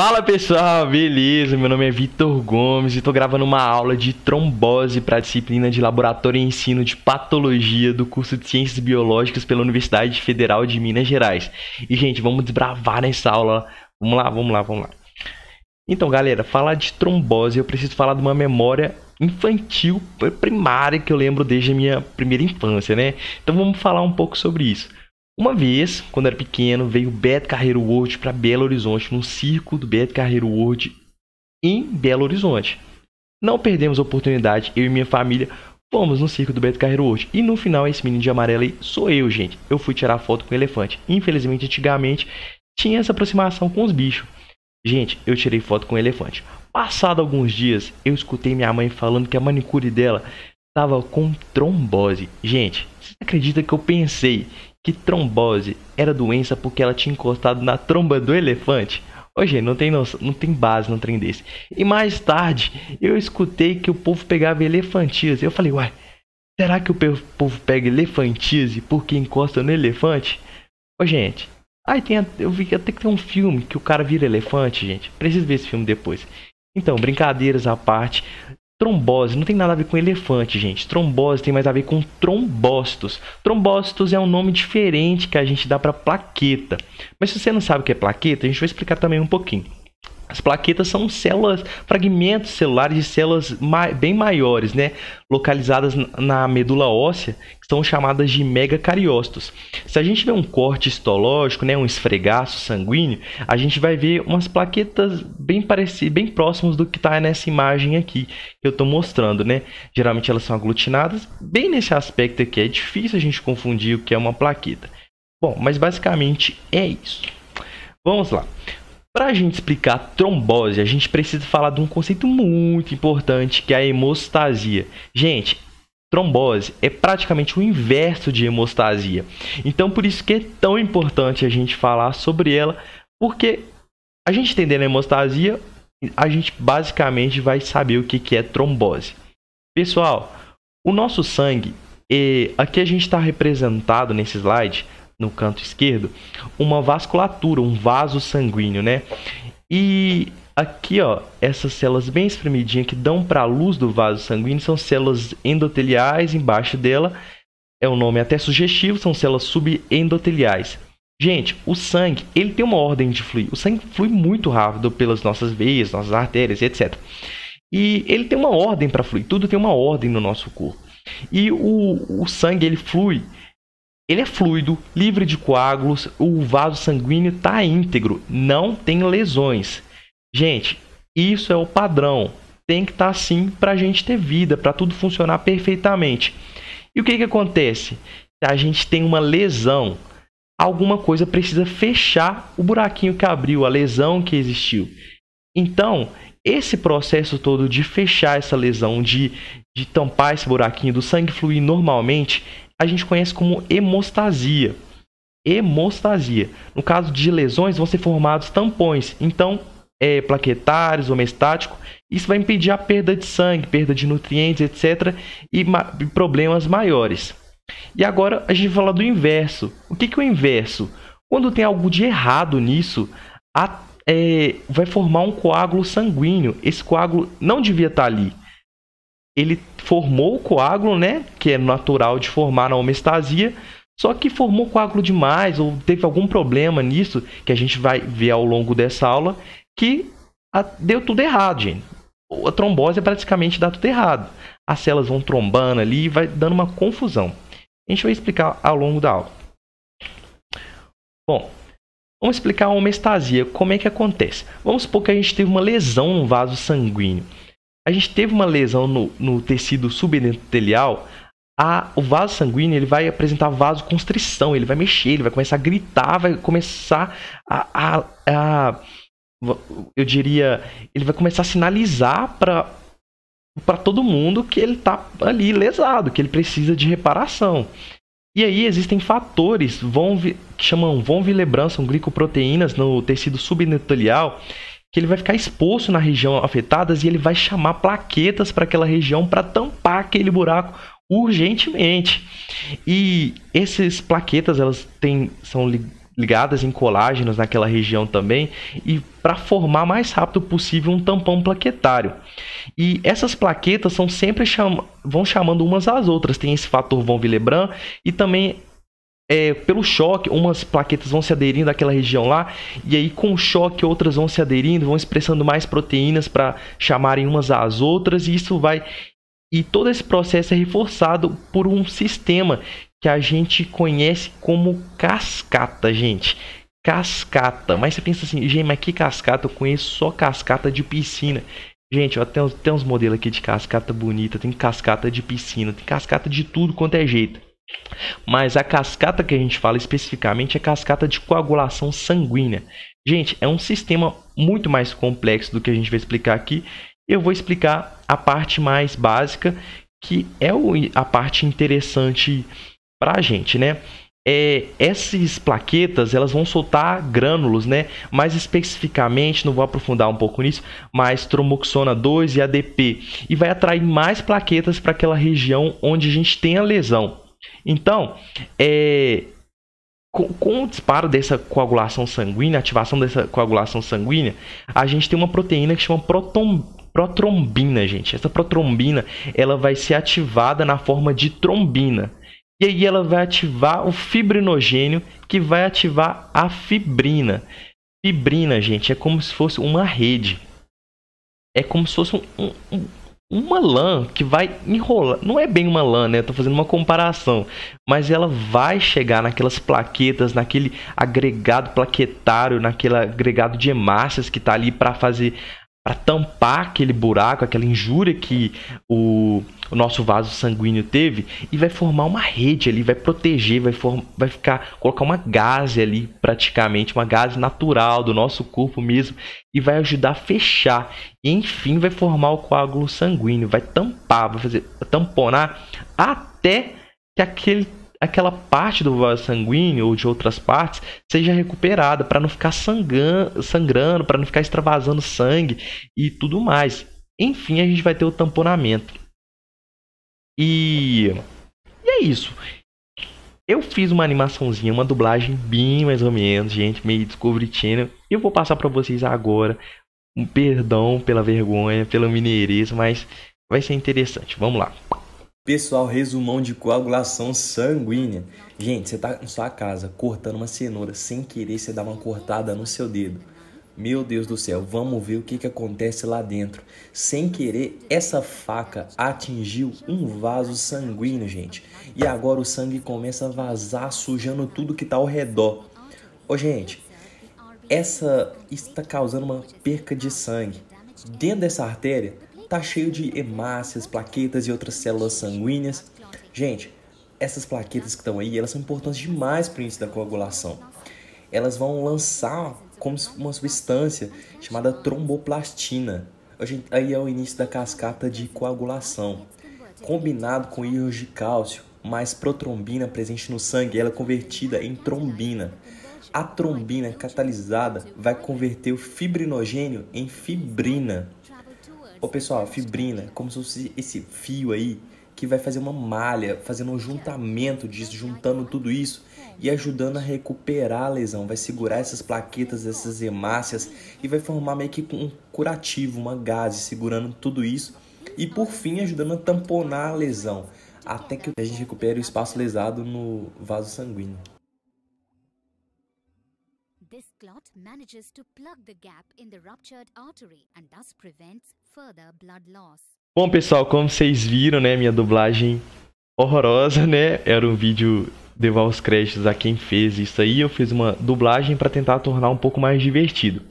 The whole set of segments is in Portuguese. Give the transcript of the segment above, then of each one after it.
Fala pessoal, beleza? Meu nome é Vitor Gomes e estou gravando uma aula de trombose para a disciplina de Laboratório e Ensino de Patologia do curso de Ciências Biológicas pela Universidade Federal de Minas Gerais. E gente, vamos desbravar nessa aula. Vamos lá. Então galera, falar de trombose eu preciso falar de uma memória infantil primária que eu lembro desde a minha primeira infância, né? Então vamos falar um pouco sobre isso. Uma vez, quando eu era pequeno, veio o Beto Carreiro World para Belo Horizonte, num circo do Beto Carreiro World em Belo Horizonte. Não perdemos a oportunidade, eu e minha família fomos no circo do Beto Carreiro World. E no final, esse menino de amarelo aí sou eu, gente. Eu fui tirar foto com o elefante. Infelizmente, antigamente, tinha essa aproximação com os bichos. Gente, eu tirei foto com o elefante. Passado alguns dias, eu escutei minha mãe falando que a manicure dela estava com trombose. Gente, você acredita que eu pensei que trombose era doença porque ela tinha encostado na tromba do elefante? Ô, gente, não tem base num trem desse. E mais tarde, eu escutei que o povo pegava elefantíase. Eu falei, uai, será que o povo pega elefantíase porque encosta no elefante? Ô, gente, eu vi até que tem um filme que o cara vira elefante, gente. Preciso ver esse filme depois. Então, brincadeiras à parte, trombose não tem nada a ver com elefante, gente. Trombose tem mais a ver com trombócitos. Trombócitos é um nome diferente que a gente dá para plaqueta. Mas se você não sabe o que é plaqueta, a gente vai explicar também um pouquinho. As plaquetas são células, fragmentos celulares de células bem maiores, né? Localizadas na medula óssea, que são chamadas de megacariócitos. Se a gente vê um corte histológico, né, um esfregaço sanguíneo, a gente vai ver umas plaquetas bem parecidas, bem próximas do que está nessa imagem aqui que eu estou mostrando, né? Geralmente elas são aglutinadas, bem nesse aspecto aqui. É difícil a gente confundir o que é uma plaqueta. Bom, mas basicamente é isso. Vamos lá. Para a gente explicar trombose, a gente precisa falar de um conceito muito importante, que é a hemostasia. Gente, trombose é praticamente o inverso de hemostasia. Então, por isso que é tão importante a gente falar sobre ela, porque a gente entendendo a hemostasia, a gente basicamente vai saber o que é trombose. Pessoal, o nosso sangue, aqui a gente está representado nesse slide, no canto esquerdo, uma vasculatura, um vaso sanguíneo, né? E aqui, ó, essas células bem espremidinhas que dão para a luz do vaso sanguíneo são células endoteliais. Embaixo dela é um nome até sugestivo, são células subendoteliais. Gente, o sangue, ele tem uma ordem de fluir. O sangue flui muito rápido pelas nossas veias, nossas artérias, etc. E ele tem uma ordem para fluir. Tudo tem uma ordem no nosso corpo. E o sangue, ele flui. Ele é fluido, livre de coágulos, o vaso sanguíneo está íntegro, não tem lesões. Gente, isso é o padrão. Tem que estar assim para a gente ter vida, para tudo funcionar perfeitamente. E o que acontece? Se a gente tem uma lesão, alguma coisa precisa fechar o buraquinho que abriu, a lesão que existiu. Então, esse processo todo de fechar essa lesão, de tampar esse buraquinho, do sangue fluir normalmente, a gente conhece como hemostasia. Hemostasia. No caso de lesões, vão ser formados tampões. Então, plaquetários ou mestático. Isso vai impedir a perda de sangue, perda de nutrientes, etc. E problemas maiores. E agora a gente vai falar do inverso. O que é o inverso? Quando tem algo de errado nisso, vai formar um coágulo sanguíneo. Esse coágulo não devia estar ali. Ele formou o coágulo, né, que é natural de formar na homeostasia, só que formou coágulo demais ou teve algum problema nisso, que a gente vai ver ao longo dessa aula, que deu tudo errado, gente. A trombose é praticamente dá tudo errado. As células vão trombando ali e vai dando uma confusão. A gente vai explicar ao longo da aula. Bom, vamos explicar a homeostasia, como é que acontece. Vamos supor que a gente teve uma lesão no vaso sanguíneo. A gente teve uma lesão no tecido subendotelial, o vaso sanguíneo ele vai apresentar vasoconstrição, ele vai mexer, ele vai começar a gritar, vai começar eu diria, ele vai começar a sinalizar para todo mundo que ele está ali lesado, que ele precisa de reparação. E aí existem fatores que chamam von Willebrand, são glicoproteínas no tecido subendotelial, que ele vai ficar exposto na região afetada e ele vai chamar plaquetas para aquela região para tampar aquele buraco urgentemente. E essas plaquetas elas são ligadas em colágenos naquela região também, e para formar mais rápido possível um tampão plaquetário. E essas plaquetas são sempre vão chamando umas às outras. Tem esse fator von Willebrand e também pelo choque, umas plaquetas vão se aderindo àquela região lá, e aí com o choque outras vão se aderindo, vão expressando mais proteínas para chamarem umas às outras, e isso vai... E todo esse processo é reforçado por um sistema que a gente conhece como cascata, gente. Cascata. Mas você pensa assim, gente, mas que cascata? Eu conheço só cascata de piscina. Gente, ó, tem uns modelos aqui de cascata bonita, tem cascata de piscina, tem cascata de tudo quanto é jeito. Mas a cascata que a gente fala especificamente é cascata de coagulação sanguínea. Gente, é um sistema muito mais complexo do que a gente vai explicar aqui. Eu vou explicar a parte mais básica, que é a parte interessante para a gente, né? Essas plaquetas, elas vão soltar grânulos, né? Mais especificamente, não vou aprofundar um pouco nisso, mas tromboxona 2 e ADP. E vai atrair mais plaquetas para aquela região onde a gente tem a lesão. Então, com o disparo dessa coagulação sanguínea, ativação dessa coagulação sanguínea, a gente tem uma proteína que chama protrombina, gente. Essa protrombina, ela vai ser ativada na forma de trombina. E aí ela vai ativar o fibrinogênio, que vai ativar a fibrina. Fibrina, gente, é como se fosse uma rede. É como se fosse uma lã que vai enrolar. Não é bem uma lã, né? Eu tô fazendo uma comparação. Mas ela vai chegar naquelas plaquetas, naquele agregado plaquetário, naquele agregado de hemácias que tá ali para tampar aquele buraco, aquela injúria que o nosso vaso sanguíneo teve, e vai formar uma rede ali, vai proteger, colocar uma gaze ali, praticamente uma gaze natural do nosso corpo mesmo, e vai ajudar a fechar, e enfim vai formar o coágulo sanguíneo, vai tampar, vai fazer tamponar até que aquela parte do vaso sanguíneo ou de outras partes seja recuperada, para não ficar sangrando, para não ficar extravasando sangue e tudo mais. Enfim, a gente vai ter o tamponamento. E é isso. Eu fiz uma animaçãozinha, uma dublagem bem mais ou menos, gente, meio Discovery Channel. Eu vou passar para vocês agora. Um perdão pela vergonha, pela mineirês, mas vai ser interessante. Vamos lá. Pessoal, resumão de coagulação sanguínea. Gente, você tá em sua casa cortando uma cenoura, sem querer você dá uma cortada no seu dedo. Meu Deus do céu, vamos ver o que acontece lá dentro. Sem querer, essa faca atingiu um vaso sanguíneo, gente. E agora o sangue começa a vazar, sujando tudo que tá ao redor. Ô, gente, isso está causando uma perca de sangue. Dentro dessa artéria tá cheio de hemácias, plaquetas e outras células sanguíneas. Gente, essas plaquetas que estão aí, elas são importantes demais para o início da coagulação. Elas vão lançar como uma substância chamada tromboplastina. Aí é o início da cascata de coagulação. Combinado com íons de cálcio, mais protrombina presente no sangue, ela é convertida em trombina. A trombina catalisada vai converter o fibrinogênio em fibrina. Ô pessoal, fibrina, como se fosse esse fio aí que vai fazer uma malha, fazendo um juntamento disso, juntando tudo isso e ajudando a recuperar a lesão. Vai segurar essas plaquetas, essas hemácias e vai formar meio que um curativo, uma gaze, segurando tudo isso e por fim ajudando a tamponar a lesão, até que a gente recupere o espaço lesado no vaso sanguíneo. This clot manages to plug the gap in the ruptured artery and thus prevents further blood loss. Bom, pessoal, como vocês viram, né, minha dublagem horrorosa, né? Era um vídeo devar os créditos a quem fez isso aí. Eu fiz uma dublagem para tentar tornar um pouco mais divertido.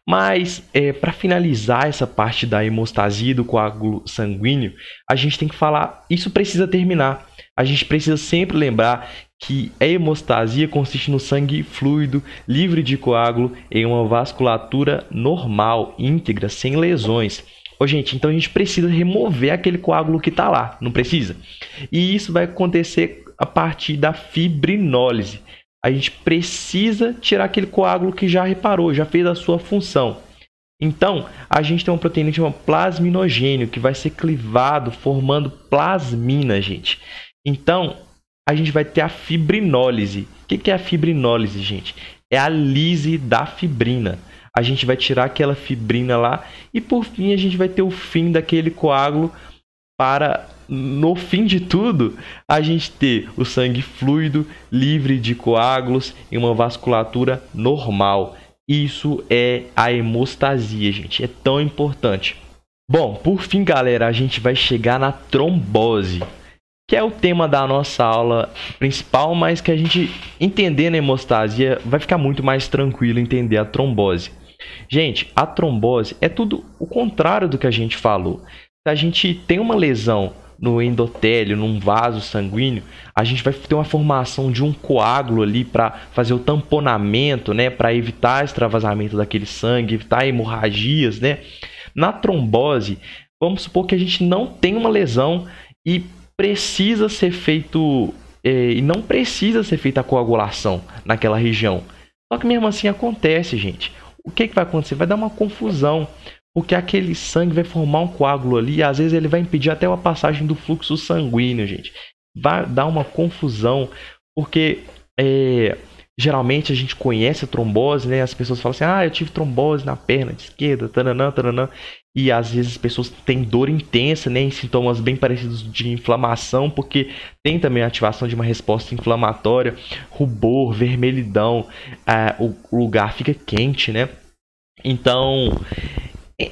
Mas, para finalizar essa parte da hemostasia do coágulo sanguíneo, a gente tem que falar, isso precisa terminar. A gente precisa sempre lembrar que a hemostasia consiste no sangue fluido, livre de coágulo, em uma vasculatura normal, íntegra, sem lesões. Ô, gente, então a gente precisa remover aquele coágulo que está lá, não precisa? E isso vai acontecer a partir da fibrinólise. A gente precisa tirar aquele coágulo que já reparou, já fez a sua função. Então, a gente tem uma proteína que chama plasminogênio, que vai ser clivado, formando plasmina, gente. Então, a gente vai ter a fibrinólise. O que é a fibrinólise, gente? É a lise da fibrina. A gente vai tirar aquela fibrina lá e, por fim, a gente vai ter o fim daquele coágulo para, no fim de tudo, a gente ter o sangue fluido, livre de coágulos e uma vasculatura normal. Isso é a hemostasia, gente. É tão importante. Bom, por fim, galera, a gente vai chegar na trombose, que é o tema da nossa aula principal, mas que a gente, entendendo a hemostasia, vai ficar muito mais tranquilo entender a trombose. Gente, a trombose é tudo o contrário do que a gente falou. Se a gente tem uma lesão no endotélio, num vaso sanguíneo, a gente vai ter uma formação de um coágulo ali para fazer o tamponamento, né, para evitar extravasamento daquele sangue, evitar hemorragias, né? Na trombose, vamos supor que a gente não tem uma lesão e precisa ser feito e não precisa ser feita a coagulação naquela região. Só que mesmo assim acontece, gente. O que vai acontecer? Vai dar uma confusão, porque aquele sangue vai formar um coágulo ali e às vezes ele vai impedir até a passagem do fluxo sanguíneo, gente. Vai dar uma confusão, porque geralmente a gente conhece a trombose, né? As pessoas falam assim, eu tive trombose na perna de esquerda, taranã, taranã. E às vezes as pessoas têm dor intensa, né? Em sintomas bem parecidos de inflamação, porque tem também a ativação de uma resposta inflamatória, rubor, vermelhidão, o lugar fica quente, né? Então,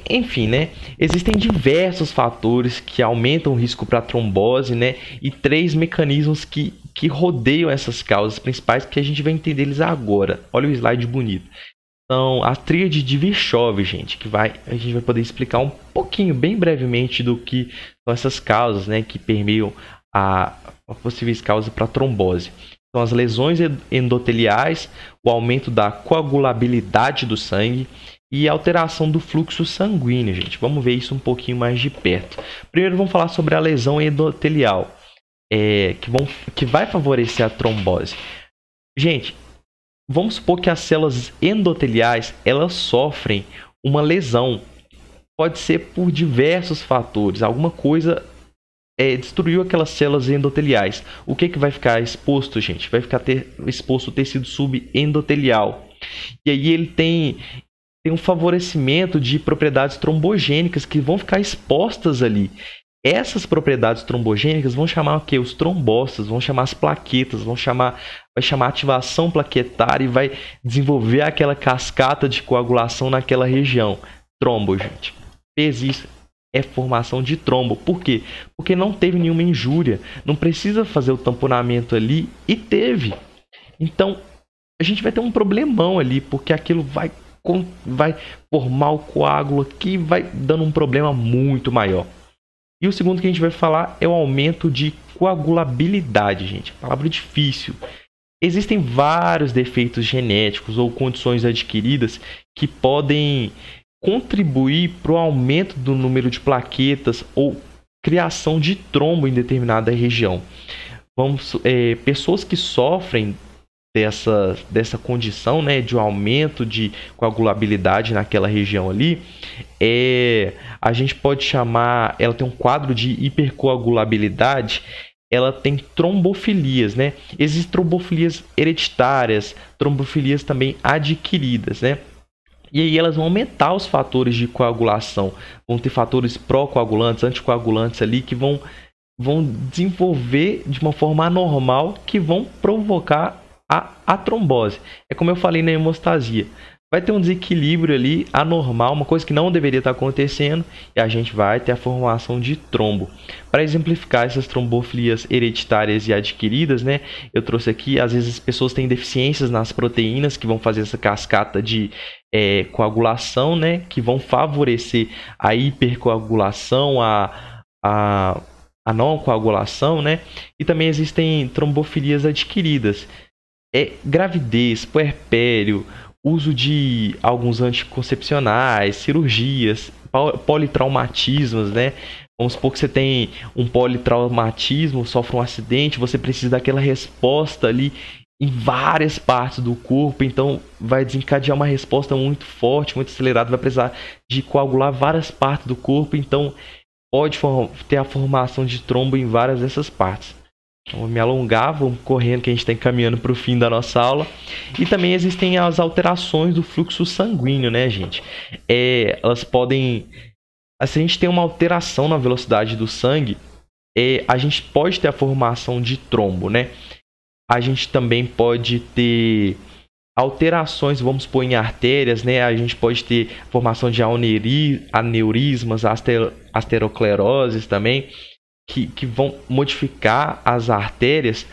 enfim, né? Existem diversos fatores que aumentam o risco para trombose, né? E 3 mecanismos que rodeiam essas causas principais que a gente vai entender eles agora. Olha o slide bonito. Então, a tríade de Virchow, gente, a gente vai poder explicar um pouquinho, bem brevemente, do que são essas causas, né? Que permeiam a possíveis causas para trombose. São as lesões endoteliais, o aumento da coagulabilidade do sangue e a alteração do fluxo sanguíneo, gente. Vamos ver isso um pouquinho mais de perto. Primeiro vamos falar sobre a lesão endotelial, que vai favorecer a trombose. Gente, vamos supor que as células endoteliais elas sofrem uma lesão. Pode ser por diversos fatores. Alguma coisa destruiu aquelas células endoteliais. O que vai ficar exposto, gente? Vai ficar exposto o tecido subendotelial. E aí ele tem um favorecimento de propriedades trombogênicas que vão ficar expostas ali. Essas propriedades trombogênicas vão chamar o quê? Os trombócitos, vão chamar as plaquetas, vai chamar ativação plaquetária e vai desenvolver aquela cascata de coagulação naquela região. Trombo, gente. Fez isso, é formação de trombo. Por quê? Porque não teve nenhuma injúria, não precisa fazer o tamponamento ali e teve. Então, a gente vai ter um problemão ali, porque aquilo vai formar o coágulo aqui, vai dando um problema muito maior. E o segundo que a gente vai falar é o aumento de coagulabilidade, gente. Palavra difícil. Existem vários defeitos genéticos ou condições adquiridas que podem contribuir para o aumento do número de plaquetas ou criação de trombo em determinada região. Pessoas que sofrem dessa condição, né, de um aumento de coagulabilidade naquela região ali, a gente pode chamar, ela tem um quadro de hipercoagulabilidade, ela tem trombofilias, né? Existem trombofilias hereditárias, trombofilias também adquiridas, né? E aí elas vão aumentar os fatores de coagulação, vão ter fatores pró-coagulantes, anticoagulantes ali que vão desenvolver de uma forma anormal que vão provocar a trombose. É como eu falei na hemostasia. Vai ter um desequilíbrio ali anormal, uma coisa que não deveria estar acontecendo, e a gente vai ter a formação de trombo. Para exemplificar essas trombofilias hereditárias e adquiridas, né, eu trouxe aqui, às vezes as pessoas têm deficiências nas proteínas que vão fazer essa cascata de coagulação, né, que vão favorecer a hipercoagulação, a não coagulação, né, e também existem trombofilias adquiridas. Gravidez, puerpério, uso de alguns anticoncepcionais, cirurgias, politraumatismos, né? Vamos supor que você tem um politraumatismo, sofre um acidente, você precisa daquela resposta ali em várias partes do corpo, então vai desencadear uma resposta muito forte, muito acelerada, vai precisar de coagular várias partes do corpo, então pode ter a formação de trombo em várias dessas partes. Vou me alongar, vamos correndo que a gente está encaminhando para o fim da nossa aula. E também existem as alterações do fluxo sanguíneo, né, gente? Elas podem... Se a gente tem uma alteração na velocidade do sangue, a gente pode ter a formação de trombo, né? A gente também pode ter alterações, vamos supor, em artérias, né? A gente pode ter formação de aneurismas, ateroscleroses também, que vão modificar as artérias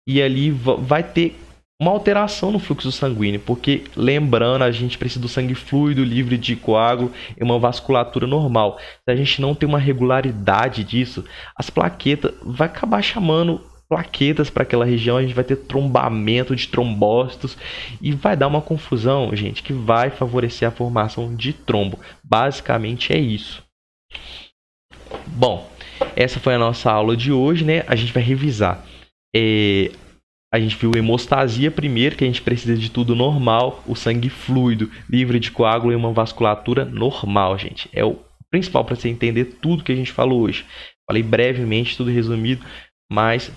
e ali vai ter uma alteração no fluxo sanguíneo, porque, lembrando, a gente precisa do sangue fluido, livre de coágulo e uma vasculatura normal. Se a gente não tem uma regularidade disso, as plaquetas vai acabar chamando plaquetas para aquela região, a gente vai ter trombamento de trombócitos e vai dar uma confusão, gente, que vai favorecer a formação de trombo. Basicamente é isso. Bom, essa foi a nossa aula de hoje, né? A gente vai revisar. A gente viu hemostasia primeiro, que a gente precisa de tudo normal, o sangue fluido, livre de coágulo e uma vasculatura normal, gente. É o principal para você entender tudo que a gente falou hoje. Falei brevemente, tudo resumido, mas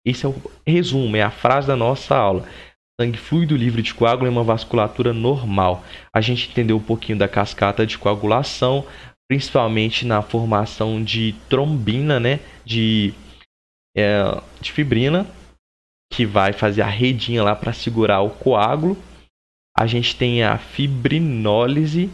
esse é o resumo, é a frase da nossa aula. Sangue fluido, livre de coágulo e uma vasculatura normal. A gente entendeu um pouquinho da cascata de coagulação, principalmente na formação de trombina, né? De fibrina, que vai fazer a redinha lá para segurar o coágulo. A gente tem a fibrinólise,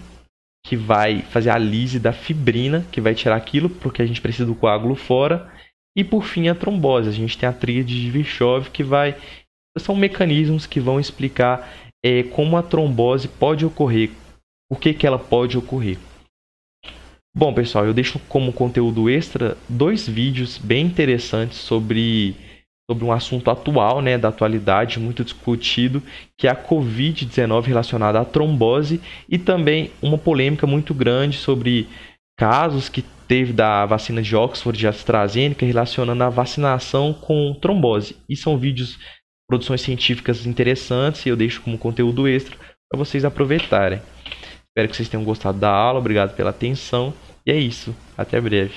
que vai fazer a lise da fibrina, que vai tirar aquilo porque a gente precisa do coágulo fora. E por fim a trombose. A gente tem a tríade de Virchow, que são mecanismos que vão explicar como a trombose pode ocorrer, o que ela pode ocorrer. Bom, pessoal, eu deixo como conteúdo extra 2 vídeos bem interessantes sobre um assunto atual, né, da atualidade, muito discutido, que é a Covid-19 relacionada à trombose, e também uma polêmica muito grande sobre casos que teve da vacina de Oxford e AstraZeneca relacionando a vacinação com trombose. E são vídeos, produções científicas interessantes, e eu deixo como conteúdo extra para vocês aproveitarem. Espero que vocês tenham gostado da aula, obrigado pela atenção, e é isso, até breve.